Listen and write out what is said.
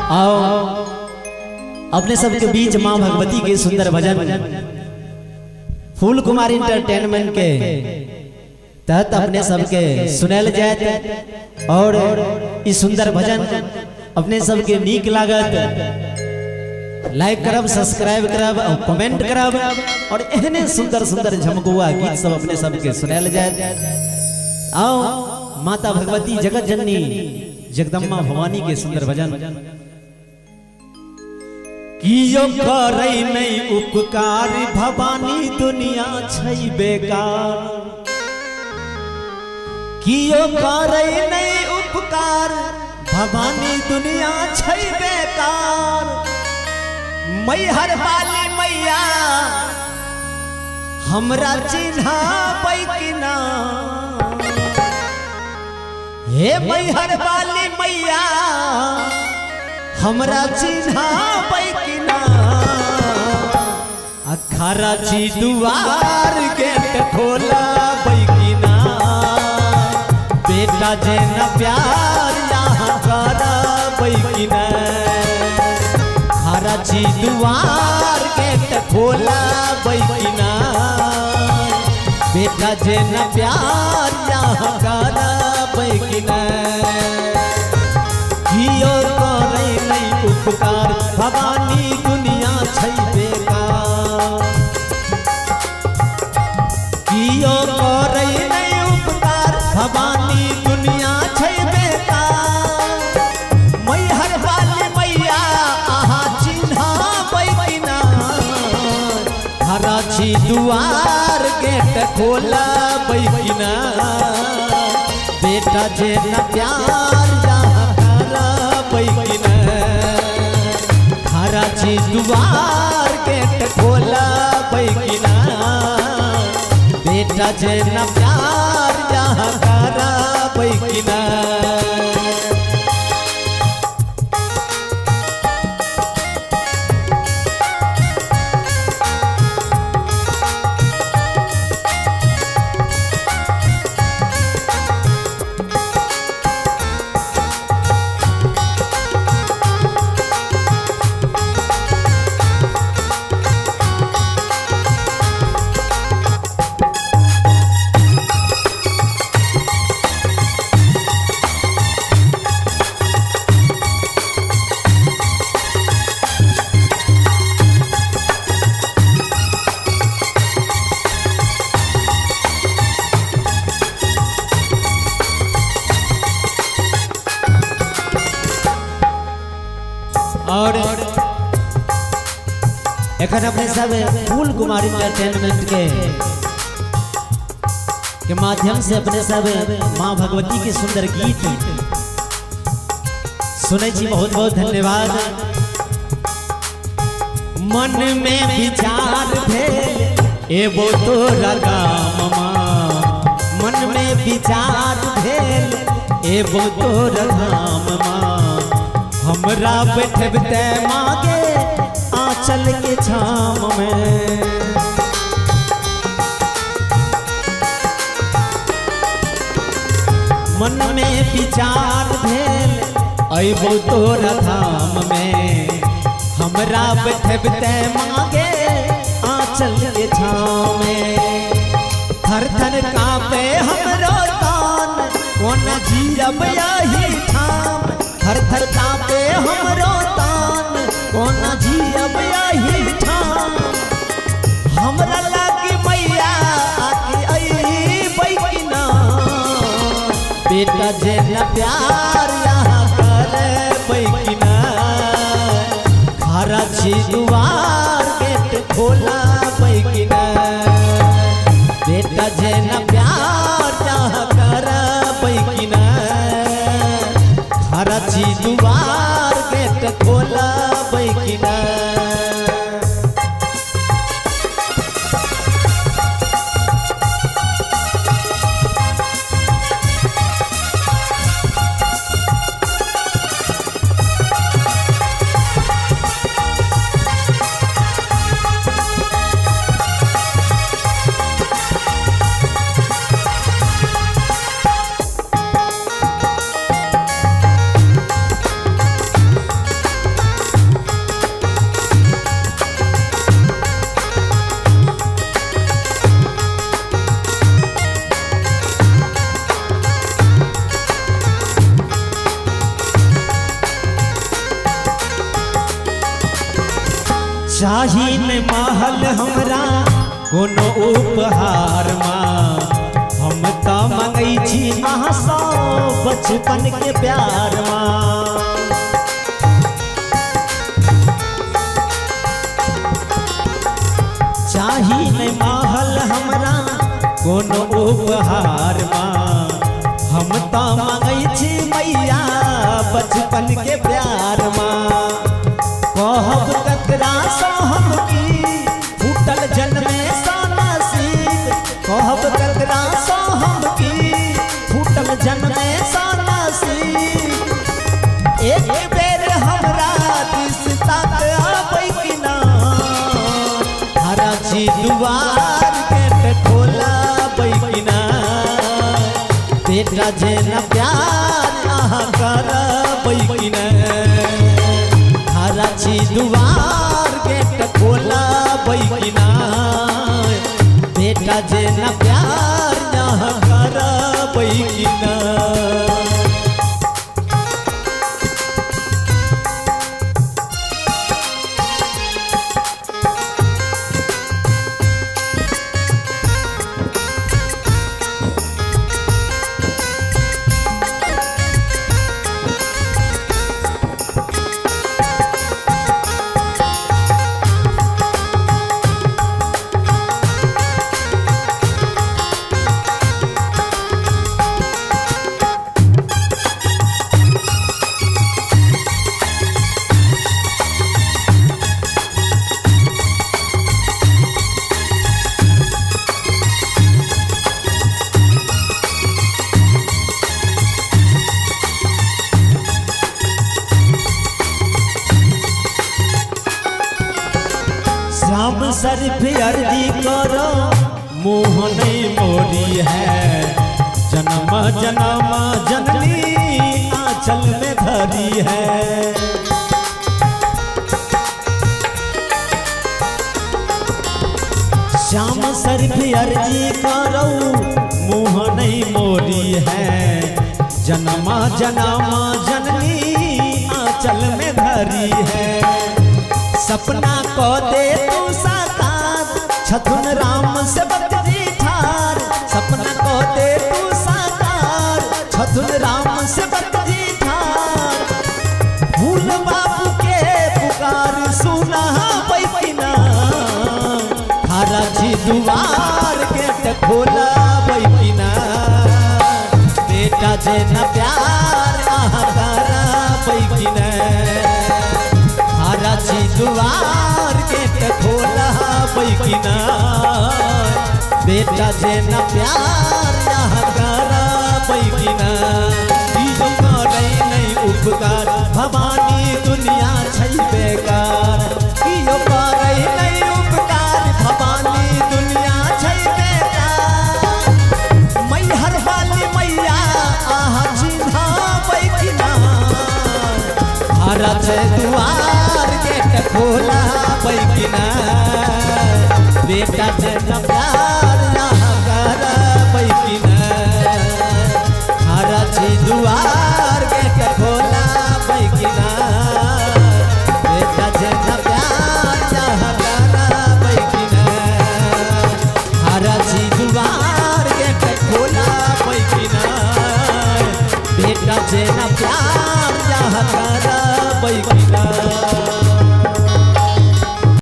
आओ अपने सबके बीच मां भगवती के सुंदर भजन फूल कुमार इंटरटेनमेंट के तहत अपने सबके सुनल जाए और इस सुंदर भजन अपने सबके नीक लागत लाइक करब, सब्सक्राइब करब और कमेंट करब और एहने सुंदर सुंदर झमकुआ गीत सब अपने सबके सुनल जाए। आओ माता भगवती जगत जननी जगदम्बा भवानी के सुंदर भजन। कियो करे नहीं उपकार भवानी दुनिया छै बेकार, कियो करे नहीं उपकार भवानी दुनिया छै बेकार। मैहर वाली मैया हमरा चिन्हाबै कि ना, हे मैहर वाली मैया हमरा चिन्हाबै कि ना। अखारा जी दुआर गेट खोलाबै कि ना, बेटा जे न प्यार यहाँ कराबै कि ना। अखारा जी दुआर गेट खोलाबै कि ना, बेटा जे न प्यार यहाँ कराबै कि ना। कियो करे नहीं उपकार भवानी दुनिया छै बेकार, कियो करे नहीं उपकार भवानी दुनिया छै बेकार। मैहर वाली मैया आहा चिन्हाबै कि ना, हरा छी दुआर गेट खोलाबै कि ना। बेटा जे न प्यार दुआर गेट खोलाबै कि ना, बेटा जे न प्यार यहाँ कराबै कि ना। और एखन अपने सब फूल कुमार इंटरटेनमेंट के माध्यम से अपने सब माँ भगवती के सुंदर गीत सुने छी। बहुत बहुत धन्यवाद। मन में विचार भेल एबो तोरा गाम, मन में विचार भेल एबो तोरा गाम। हमरा बैठबते मांगे आंचल के छाम में, मन में विचार भेल अइबो तोरा धाम में। हमरा बैठबते मांगे आंचल के छाम में। थर थर कांपे हमरो तान कोन जीरब यही ठाम। थर थर कांपे हमरो तान कोन जीरब यही ठाम। हमरा लागी मैया आके अइबै कि ना, बेटा जे न प्यार यहाँ करबै कि ना। खरा छी दुआर गेट खोलाबै कि ना, बेटा जे न प्यार यहाँ करबै कि ना। खरा छी दुआर गेट खोलाबै कि ना। चाही न महल हमरा कोनो उपहार माँ, हम तो मंगै छी महासो बचपन के प्यार माँ। चाही न महल हमरा कोनो उपहार माँ, हम तो मंगै छी मैया बचपन के प्यार माँ। कहब ककरा सो हम की फूटल जन्मे सा नसीब, कहब ककरा सो हम की फूटल जन्मे सा नसीब। एक बेर हमरा दिस तक आबै कि ना, हरा छी दुआर गेट खोलाबै कि ना। बेटा जे न प्यार अहाँ करबै कि ना, हरा छी दुआर गेट खोलाबै कि ना। बेटा जे न प्यार अहाँ करबै कि ना। श्याम शरीफ अर्जी करो मुँह नहीं मोरी है, जन्म जन्म जननी आंचल में धरी है। श्याम शरीफ अर्जी करो मुँह नहीं मोरी है, जन्म जन्म जननी आंचल में धरी है। सपना को दे तू साकार छथुन राम से बकरी ठार, सपना को दे तू साकार छथुन राम से बकरी ठार। फूल बाबू के पुकार सुना बैकिना, हरा छी दुआर गेट खोला बैकिना। बेटा जे न प्यार अहाँ करा बैकिना, हरा छी दुआर गेट खोला बैकिना। बेटा जे न प्यार यहाँ करा बैकिना। जो करे नहीं उपकार भवानी दुनिया छै बेकार, जो करे नहीं उपकार भवानी दुनिया छै बेकार। मैहर वाली मैया आहा चिन्हा बैकिना, हरा छै दुआर गेट खोला बैकिना। बेटा जे न प्यार यहाँ करा बैकिना, हरा छी दुआर गेट खोला बैकिना। बेटा जे न प्यार यहाँ करा बैकिना, हरा छी दुआर गेट खोला बैकिना। बेटा जे न प्यार यहाँ करा बैकिना।